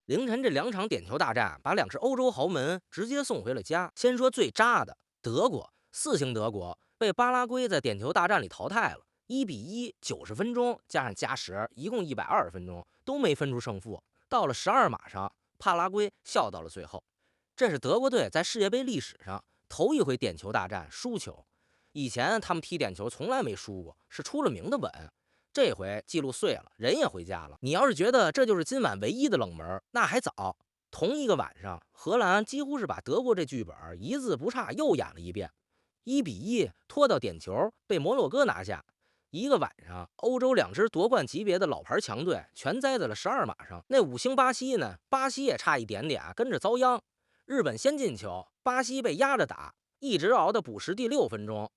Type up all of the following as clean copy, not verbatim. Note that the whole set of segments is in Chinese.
凌晨這2場點球大戰，把2支歐洲豪门直接送回了家。先说最渣的，德国4星德国被巴拉圭在点球大戰裡淘汰了，1-1，90分鐘加上加时，一共120分鐘都沒分出胜負。到了12碼上，帕拉圭笑到了最後。这是德國隊在世界杯歷史上头一回点球大戰輸球，以前他們踢點球從來沒輸過，是出了名的穩。這回記錄碎了，人也回家了。你要是覺得這就是今晚唯一的冷門，那還早。同一個晚上，荷蘭幾乎是把德國這劇本一字不差又演了一遍，1-1拖到點球，被摩洛哥拿下。一个晚上，歐洲2支奪冠級別的老牌強隊全栽在了12碼上。那5星巴西呢？巴西也差一點點跟着遭殃。日本先進球，巴西被壓着打，一直熬到補時第6分鐘。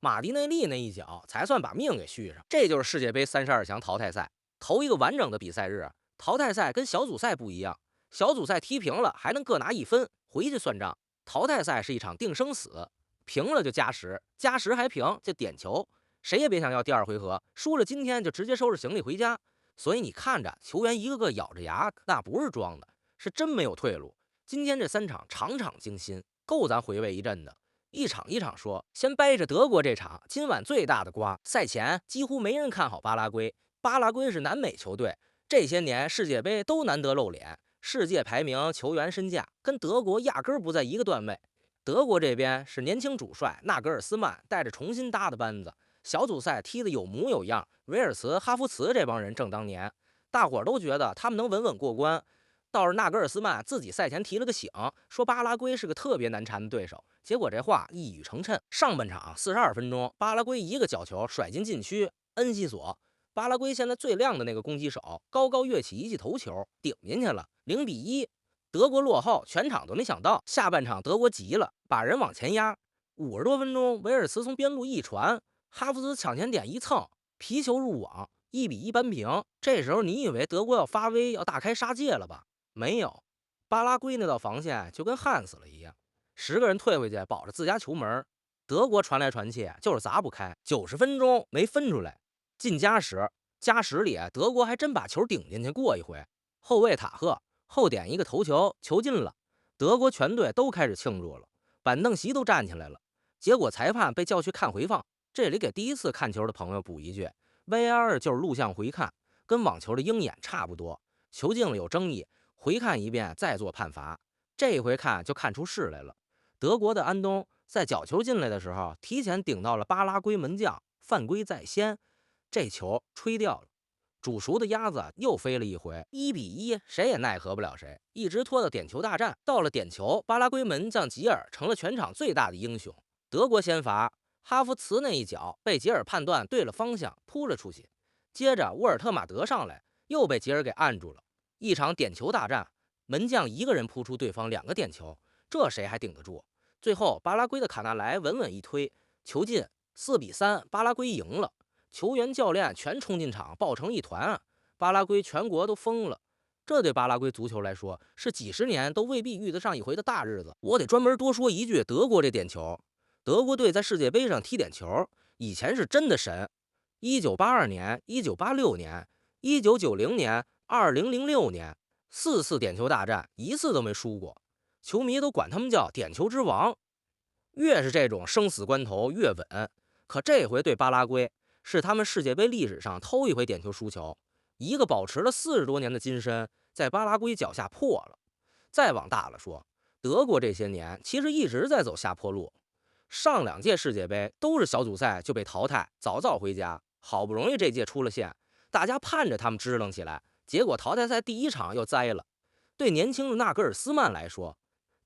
馬蒂內利那一腳才算把命給續上。這就是世界杯32強淘汰賽，頭一個完整的比賽日。淘汰賽跟小組賽不一樣，小組賽踢平了還能各拿1分回去算賬，淘汰賽是一場定生死，平了就加时，加时還平就點球，誰也別想要第2回合，輸了今天就直接收拾行李回家。所以你看着球員一個個咬着牙，那不是裝的，是真沒有退路。今天這3場場場驚心，夠咱回味一陣的。一場一場說，先掰着德國這場，今晚最大的瓜。賽前幾乎沒人看好巴拉圭，巴拉圭是南美球隊，這些年世界杯都難得露臉，世界排名、球員身價跟德國壓根不在一個段位。德國這邊是年輕主帥納格爾斯曼帶着重新搭的班子，小組賽踢得有模有樣，維爾茨、哈弗茨這幫人正當年，大夥都覺得他們能穩穩過關。倒是納格爾斯曼自己賽前提了個醒，說巴拉圭是個特別難纏的對手，結果這話一語成讖。上半場42分鐘，巴拉圭一個角球甩進禁區，恩西索，巴拉圭現在最亮的那個攻擊手，高高躍起一記頭球頂進去了，0-1。德國落後，全場都沒想到。下半場德國急了，把人往前壓，50多分鐘，維爾茨從邊路一傳，哈弗茨搶前點一蹭，皮球入網，1-1扳平。這時候你以為德國要發威，要大開殺戒了吧？沒有，巴拉圭那道防線就跟焊死了一樣，10個人退回去保着自家球門。德國傳來傳去就是砸不開，90分鐘沒分出來。進加時，加時裡德國還真把球頂進去過一回，後衛塔赫後點一個頭球，球進了，德國全隊都開始慶祝了，板凳席都站起來了。結果裁判被叫去看回放，這裡給第一次看球的朋友補一句 ，VAR 就是錄像回看，跟網球的鷹眼差不多，球進了有爭議，回看一遍再做判罰。這一回看就看出事來了，德國的安東在角球進來的時候提前頂到了巴拉圭門將，犯規在先，這球吹掉了。煮熟的鴨子又飛了一回，1-1，誰也奈何不了誰，一直拖到點球大戰。到了點球，巴拉圭門將吉爾成了全場最大的英雄。德國先罰，哈弗茨那一腳被吉爾判斷對了方向，撲了出去。接着沃爾特馬德上來，又被吉爾給按住了。一場點球大戰，門將一個人撲出對方2個點球，這誰還頂得住？最後巴拉圭的卡納萊穩穩一推，球進，4-3，巴拉圭贏了。球員教練全衝進場抱成一團啊！巴拉圭全國都瘋了，這對巴拉圭足球來說是幾十年都未必遇得上一回的大日子。我得專門多說一句，德國這點球，德國隊在世界杯上踢點球以前是真的神。1982年、1986年、1990年、2006年4次點球大戰，一次都沒輸過，球迷都管他們叫點球之王。越是這種生死關頭越穩，可這回對巴拉圭是他們世界杯歷史上頭一回點球輸球，一個保持了40多年的金身在巴拉圭腳下破了。再往大了說，德國這些年其實一直在走下坡路，上2屆世界杯都是小組賽就被淘汰，早早回家。好不容易這屆出了線，大家盼着他們支棱起來，結果淘汰賽第1場又栽了。對年輕的納格爾斯曼來說，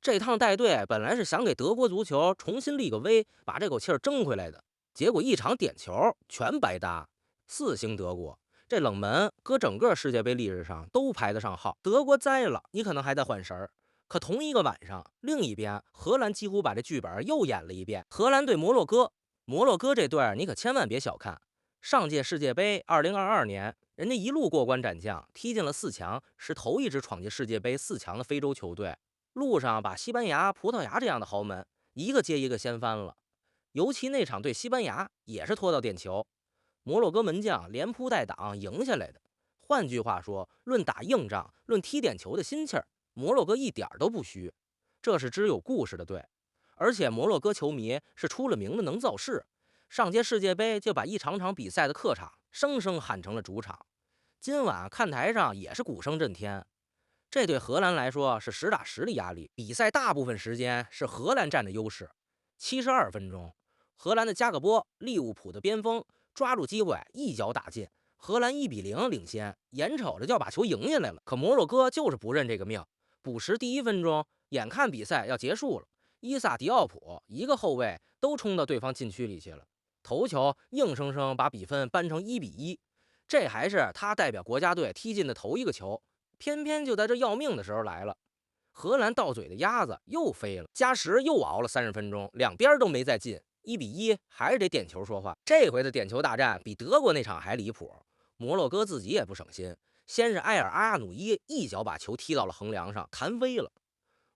這趟帶隊本來是想給德國足球重新立個威，把這口氣兒爭回來的。結果一場點球全白搭，4星德國這冷門擱整個世界杯歷史上都排得上號。德國栽了，你可能還得緩神兒。可同一個晚上，另一邊荷蘭幾乎把這劇本又演了一遍。荷蘭對摩洛哥，摩洛哥這隊你可千萬別小看。上屆世界杯2022年，人家一路過關斬將，踢進了4強，是頭一支闖進世界杯4強的非洲球隊。路上把西班牙、葡萄牙這樣的豪門一個接一個掀翻了。尤其那場對西班牙也是拖到點球，摩洛哥門將連撲帶擋贏下來的。換句話說，論打硬仗，論踢點球的心氣兒，摩洛哥一點都不虛。這是支有故事的隊，而且摩洛哥球迷是出了名的能造勢。上届世界杯就把一场场比赛的客场生生喊成了主场。今晚看台上也是鼓声震天。这对荷蘭來說是實打實的壓力。比賽大部分時間是荷蘭占着優勢。72分鐘，荷蘭的加格波，利物浦的邊鋒抓住機會一腳打進，荷蘭1-0領先，眼瞅着就要把球贏下來了。可摩洛哥就是不認這個命。補時第1分鐘，眼看比賽要結束了，伊薩迪奧普一個後衛都衝到對方禁區裡去了，頭球硬生生把比分扳成1-1。這還是他代表國家隊踢進的頭一個球。偏偏就在這要命的時候來了，荷蘭到嘴的鴨子又飞了。加时又熬了30分鐘，兩邊都没再进，1-1，還是得点球說話。這回的点球大戰比德国那场還離譜，摩洛哥自己也不省心，先是埃尔阿亞努伊一腳把球踢到了橫梁上，彈飞了。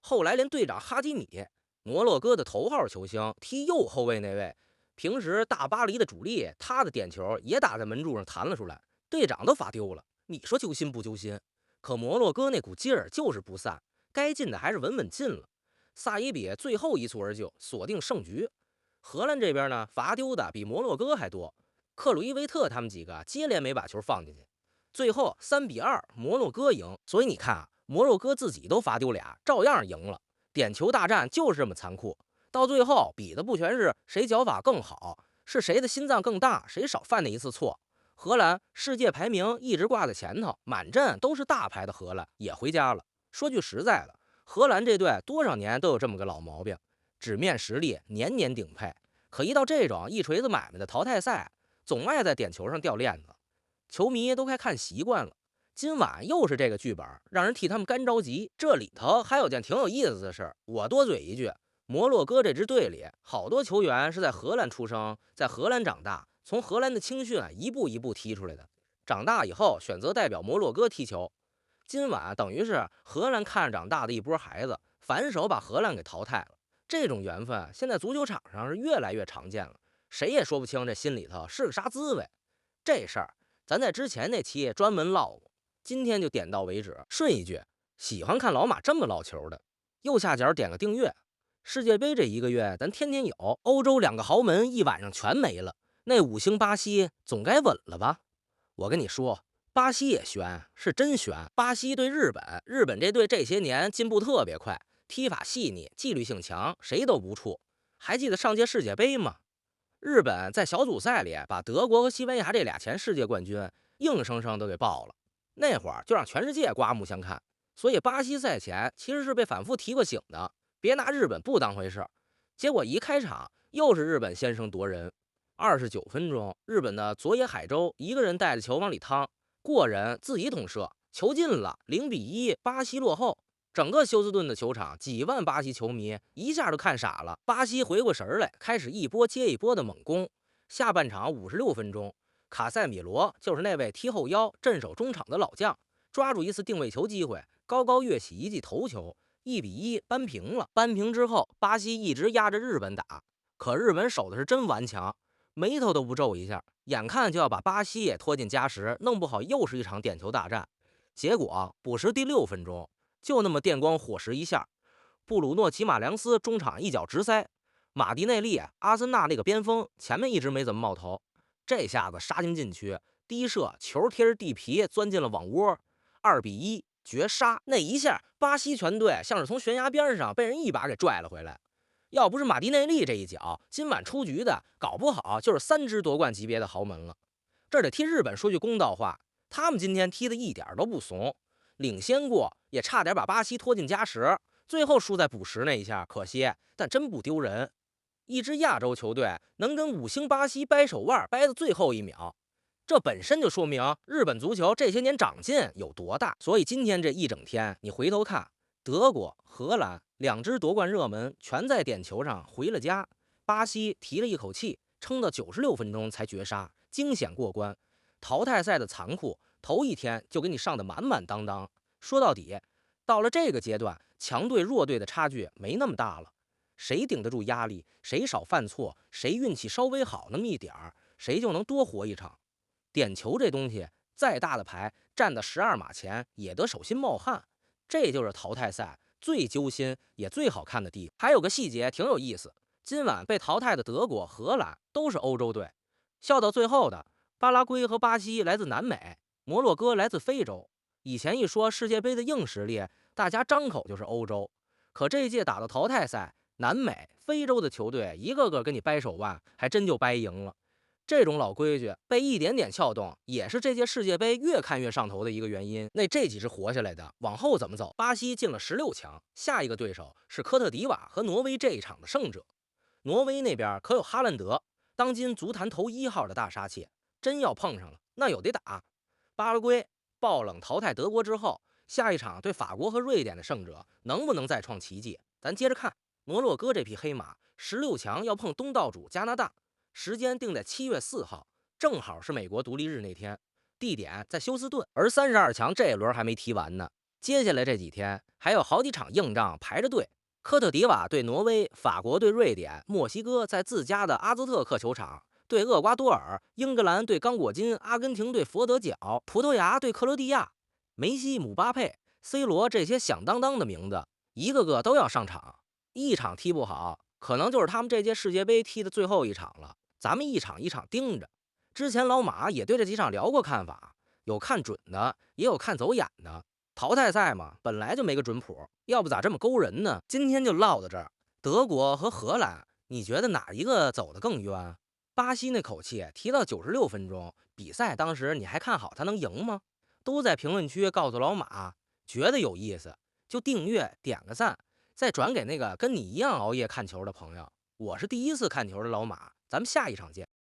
後來连队長哈基米，摩洛哥的头号球星，踢右後卫那位，平時大巴黎的主力，他的点球也打在门柱上彈了出来，队長都罚丢了。你說揪心不揪心？可摩洛哥那股劲兒就是不散，該进的還是稳穩进了。萨伊比最後一蹴而就，鎖定勝局。荷蘭這邊呢，罰丟的比摩洛哥還多，克魯伊維特他們幾個接連沒把球放進去。最後3-2，摩洛哥贏。所以你看啊，摩洛哥自己都罰丟倆，照樣贏了。點球大戰就是這麼殘酷，到最後比的不全是誰腳法更好，是誰的心臟更大，誰少犯那一次錯。荷蘭世界排名一直掛在前頭，滿陣都是大牌的荷蘭也回家了。說句實在的，荷蘭這隊多少年都有這麼個老毛病，紙面實力年年頂配，可一到這種一錘子買賣的淘汰賽，總愛在點球上掉鏈子，球迷都快看習慣了。今晚又是這個劇本，讓人替他們幹着急。這裡頭還有件挺有意思的事，我多嘴一句，摩洛哥這支队裡好多球員是在荷蘭出生，在荷蘭長大，從荷蘭的青訓一步一步踢出來的，長大以後選擇代表摩洛哥踢球。今晚等於是荷蘭看着長大的一波孩子，反手把荷蘭給淘汰了。這種緣分現在足球场上是越來越常見了，誰也說不清這心裡頭是個啥滋味。這事兒咱在之前那期專門嘮過，今天就點到為止。順一句，喜歡看老馬這麼嘮球的，右下角點個訂閱。世界杯這一個月咱天天有，歐洲2個豪門一晚上全沒了，那5星巴西總該穩了吧？我跟你說，巴西也悬，是真悬。巴西对日本，日本这队這些年進步特別快，踢法細膩，紀律性強，誰都不怵。還記得上屆世界杯嗎？日本在小組賽裡把德國和西班牙這倆前世界冠軍硬生生都給爆了，那會兒就讓全世界刮目相看。所以巴西赛前其實是被反复提過醒的，別拿日本不當回事。結果一開場又是日本先聲奪人。29分鐘，日本的佐野海舟一個人帶着球往裡趟，過人自己捅射，球進了，0-1，巴西落後。整個休斯頓的球場，幾萬巴西球迷一下都看傻了。巴西回過神來，開始一波接一波的猛攻。下半場56分鐘，卡塞米羅就是那位踢後腰、镇守中场的老將，抓住一次定位球機會，高高躍起一記頭球，1-1扳平了。扳平之後，巴西一直壓着日本打，可日本守的是真頑強，眉頭都不皺一下，眼看就要把巴西也拖进加时，弄不好又是一场點球大戰。結果補時第6分鐘，就那麼電光火石一下，布魯諾·齊馬良斯中場一腳直塞，馬蒂內利、阿森納那個邊鋒前面一直沒怎麼冒頭，這下子殺進禁區，低射球貼着地皮鑽進了網窩，2-1絕殺。那一下，巴西全隊像是從懸崖邊上被人一把給拽了回來。要不是馬蒂內利這一腳，今晚出局的搞不好就是3支夺冠級別的豪門了。這得替日本說句公道話，他們今天踢的一點都不慫，領先過，也差點把巴西拖進加时，最後輸在補時那一下，可惜，但真不丟人。一支亞洲球队能跟5星巴西掰手腕掰到最後一秒，這本身就說明日本足球這些年長進有多大。所以今天這一整天，你回頭看，德國、荷蘭2支奪冠熱門全在點球上回了家，巴西提了一口氣，撐到96分鐘才絕殺，驚險過關。淘汰賽的殘酷，頭一天就給你上的滿滿當當。說到底，到了這個階段，強隊弱隊的差距沒那麼大了，誰頂得住壓力，誰少犯錯，誰運氣稍微好那麼一點兒，誰就能多活一場。點球這東西再大的牌站在12碼前也得手心冒汗。這就是淘汰赛最揪心也最好看的地方。還有個細節挺有意思，今晚被淘汰的德國、荷蘭都是歐洲队，笑到最後的巴拉圭和巴西来自南美，摩洛哥来自非洲。以前一說世界杯的硬實力，大家张口就是欧洲，可這一届打到淘汰赛，南美、非洲的球队一個個跟你掰手腕，還真就掰贏了。這種老規矩被一點點撬動，也是這屆世界杯越看越上頭的一個原因。那这几支活下來的，往後怎么走？巴西进了16强，下一個對手是科特迪瓦和挪威這一場的勝者。挪威那邊可有哈蘭德，當今足壇頭1號的大殺器，真要碰上了，那有得打。巴拉圭爆冷淘汰德國之後，下一場對法國和瑞典的勝者能不能再創奇蹟？咱接着看摩洛哥這匹黑馬，16強要碰東道主加拿大。時間定在7月4號，正好是美國獨立日那天，地點在休斯頓。而32強這一輪還沒踢完呢，接下來這幾天還有好幾場硬仗排着隊。科特迪瓦對挪威，法國對瑞典，墨西哥在自家的阿茲特克球場對厄瓜多爾，英格蘭对刚果金，阿根廷对佛得角，葡萄牙对克罗地亞。梅西、姆巴佩、C 罗這些響當當的名字，一個個都要上場。一場踢不好，可能就是他們這屆世界杯踢的最後一場了。咱們一場一場盯着。之前老馬也對這幾場聊過看法，有看準的，也有看走眼的。淘汰賽嘛，本來就沒個準譜，要不咋這麼勾人呢？今天就落到這兒。德國和荷蘭，你覺得哪一個走得更冤？巴西那口氣提到96分鐘，比賽當時你還看好他能贏嗎？都在評論區告訴老馬，覺得有意思就訂閱點個讚，再轉給那個跟你一樣熬夜看球的朋友。我是第一次看球的老馬，咱們下一場見。